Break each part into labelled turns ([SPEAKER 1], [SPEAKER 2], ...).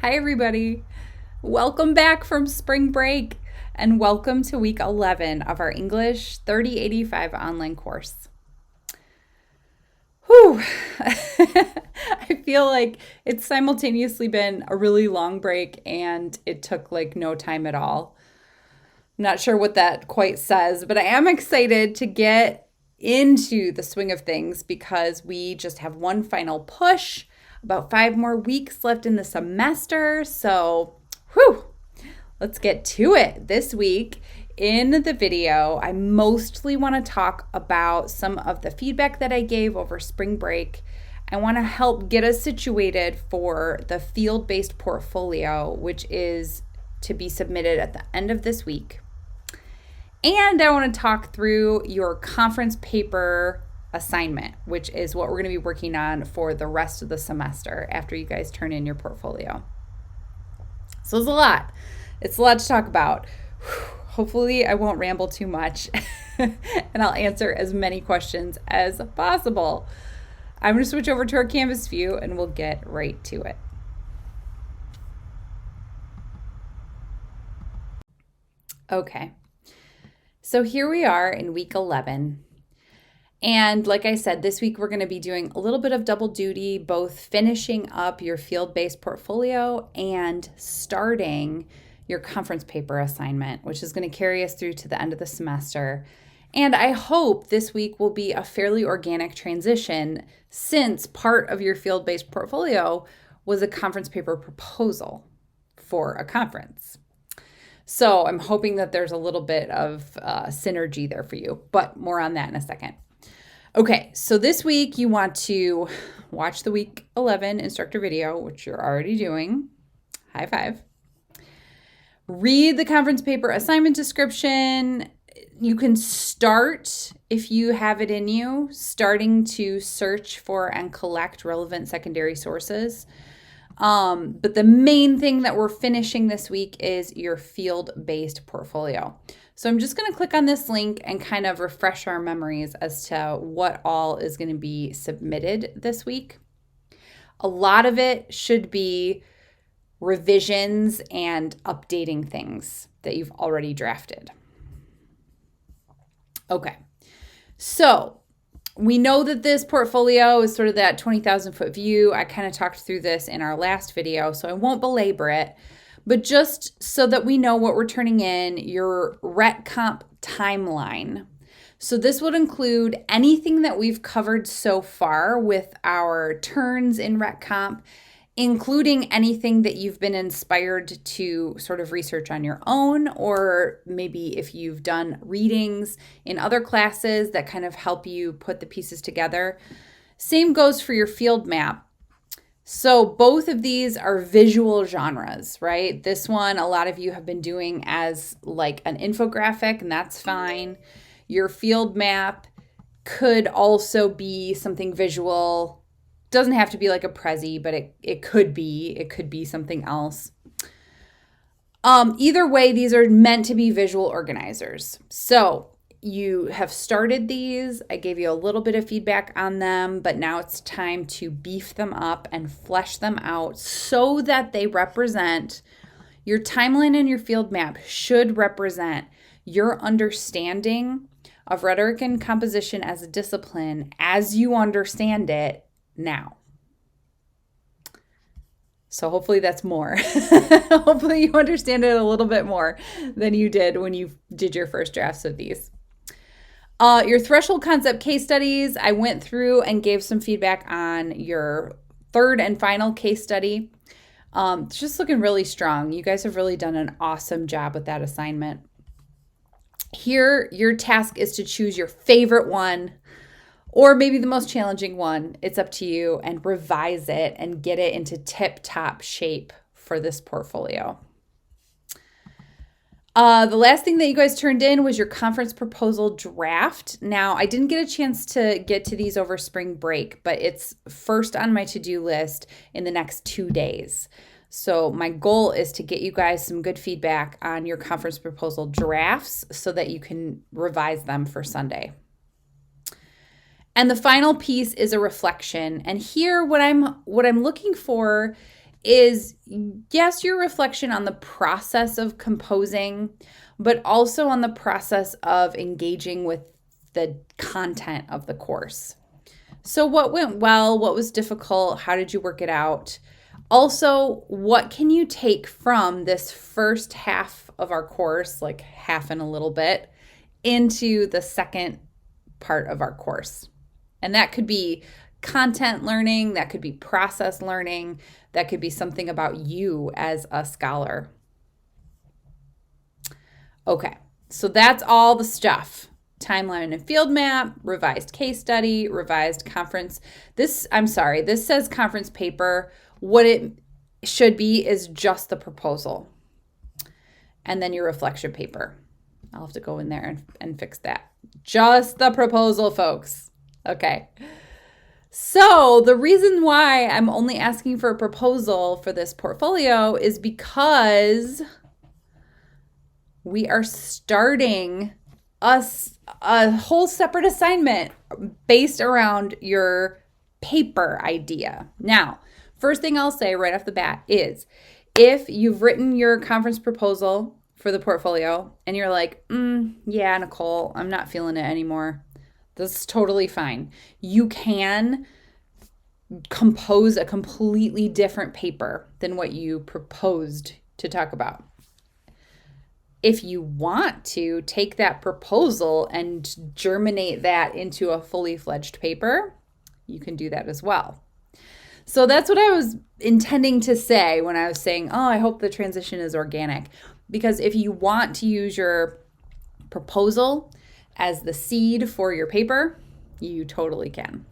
[SPEAKER 1] Hi, everybody. Welcome back from spring break and welcome to week 11 of our English 3085 online course. Whew. I feel like it's simultaneously been a really long break and it took like no time at all. I'm not sure what that quite says, but I am excited to get into the swing of things because we just have one final push, about 5 more weeks left in the semester. So, whew, let's get to it. This week in the video, I mostly want to talk about some of the feedback that I gave over spring break. I want to help get us situated for the field-based portfolio, which is to be submitted at the end of this week. And I want to talk through your conference paper assignment, which is what we're going to be working on for the rest of the semester after you guys turn in your portfolio. So it's a lot. It's a lot to talk about. Hopefully I won't ramble too much and I'll answer as many questions as possible. I'm going to switch over to our Canvas view and we'll get right to it. Okay. So here we are in week 11. And like I said, this week we're going to be doing a little bit of double duty, both finishing up your field-based portfolio and starting your conference paper assignment, which is going to carry us through to the end of the semester. And I hope this week will be a fairly organic transition since part of your field-based portfolio was a conference paper proposal for a conference. So I'm hoping that there's a little bit of synergy there for you, but more on that in a second. Okay, so this week you want to watch the week 11 instructor video, which you're already doing. High five. Read the conference paper assignment description. You can start, if you have it in you, starting to search for and collect relevant secondary sources. But the main thing that we're finishing this week is your field-based portfolio. So I'm just going to click on this link and kind of refresh our memories as to what all is going to be submitted this week. A lot of it should be revisions and updating things that you've already drafted. Okay, so we know that this portfolio is sort of that 20,000 foot view. I kind of talked through this in our last video, so I won't belabor it. But just so that we know what we're turning in, your Rhet Comp timeline. So this would include anything that we've covered so far with our turns in Rhet Comp, including anything that you've been inspired to sort of research on your own, or maybe if you've done readings in other classes that kind of help you put the pieces together. Same goes for your field map. So both of these are visual genres, right? This one, a lot of you have been doing as like an infographic, and that's fine. Your field map could also be something visual. Doesn't have to be like a Prezi, but it could be something else. Either way, these are meant to be visual organizers. So you have started these. I gave you a little bit of feedback on them, but now it's time to beef them up and flesh them out so that they represent your timeline, and your field map should represent your understanding of rhetoric and composition as a discipline as you understand it now. So hopefully that's more. Hopefully you understand it a little bit more than you did when you did your first drafts of these. Your threshold concept case studies, I went through and gave some feedback on your third and final case study. It's just looking really strong. You guys have really done an awesome job with that assignment. Here, your task is to choose your favorite one, or maybe the most challenging one. It's up to you, and revise it and get it into tip-top shape for this portfolio. The last thing that you guys turned in was your conference proposal draft. Now, I didn't get a chance to get to these over spring break, but it's first on my to-do list in the next 2 days. So my goal is to get you guys some good feedback on your conference proposal drafts so that you can revise them for Sunday. And the final piece is a reflection. And here what I'm looking for is, yes, your reflection on the process of composing, but also on the process of engaging with the content of the course. So what went well? What was difficult? How did you work it out? Also, what can you take from this first half of our course, like half and a little bit, into the second part of our course? And that could be content learning, that could be process learning, that could be something about you as a scholar. Okay, so that's all the stuff. Timeline and field map, revised case study, revised conference. This says conference paper. What it should be is just the proposal. And then your reflection paper. I'll have to go in there and fix that. Just the proposal, folks. Okay. So the reason why I'm only asking for a proposal for this portfolio is because we are starting a whole separate assignment based around your paper idea. Now, first thing I'll say right off the bat is if you've written your conference proposal for the portfolio and you're like, yeah, Nicole, I'm not feeling it anymore. That's totally fine. You can compose a completely different paper than what you proposed to talk about. If you want to take that proposal and germinate that into a fully fledged paper, you can do that as well. So that's what I was intending to say when I was saying, I hope the transition is organic. Because if you want to use your proposal as the seed for your paper, you totally can.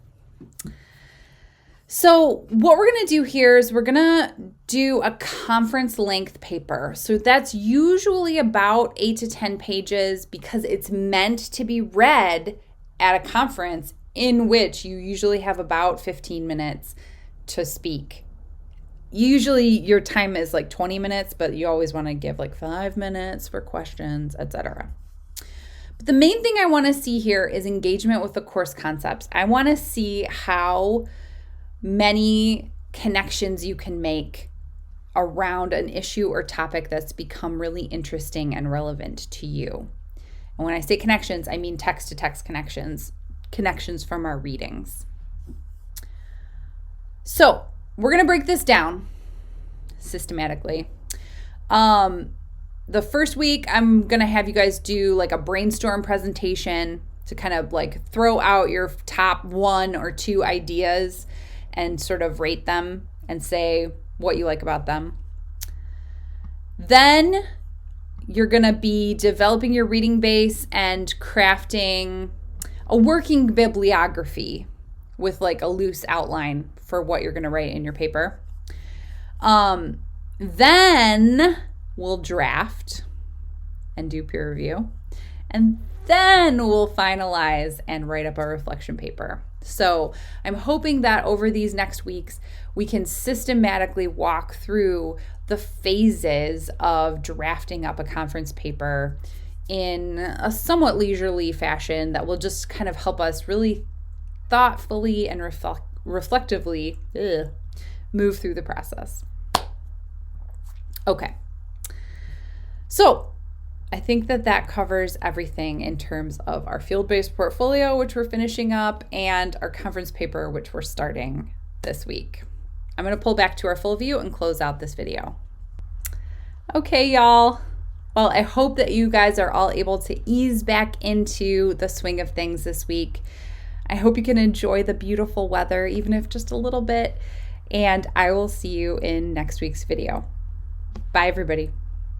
[SPEAKER 1] So what we're going to do here is we're going to do a conference length paper. So that's usually about 8 to 10 pages because it's meant to be read at a conference in which you usually have about 15 minutes to speak. Usually your time is like 20 minutes, but you always want to give like 5 minutes for questions, etc. But the main thing I want to see here is engagement with the course concepts. I want to see how many connections you can make around an issue or topic that's become really interesting and relevant to you. And when I say connections, I mean text-to-text connections from our readings. So we're going to break this down systematically. The first week, I'm going to have you guys do like a brainstorm presentation to kind of like throw out your top 1 or 2 ideas and sort of rate them and say what you like about them. Then you're going to be developing your reading base and crafting a working bibliography with like a loose outline for what you're going to write in your paper. Then we'll draft and do peer review. And then we'll finalize and write up a reflection paper. So I'm hoping that over these next weeks, we can systematically walk through the phases of drafting up a conference paper in a somewhat leisurely fashion that will just kind of help us really thoughtfully and reflectively move through the process. Okay. So I think that covers everything in terms of our field-based portfolio, which we're finishing up, and our conference paper, which we're starting this week. I'm going to pull back to our full view and close out this video. Okay, y'all. Well, I hope that you guys are all able to ease back into the swing of things this week. I hope you can enjoy the beautiful weather, even if just a little bit, and I will see you in next week's video. Bye, everybody.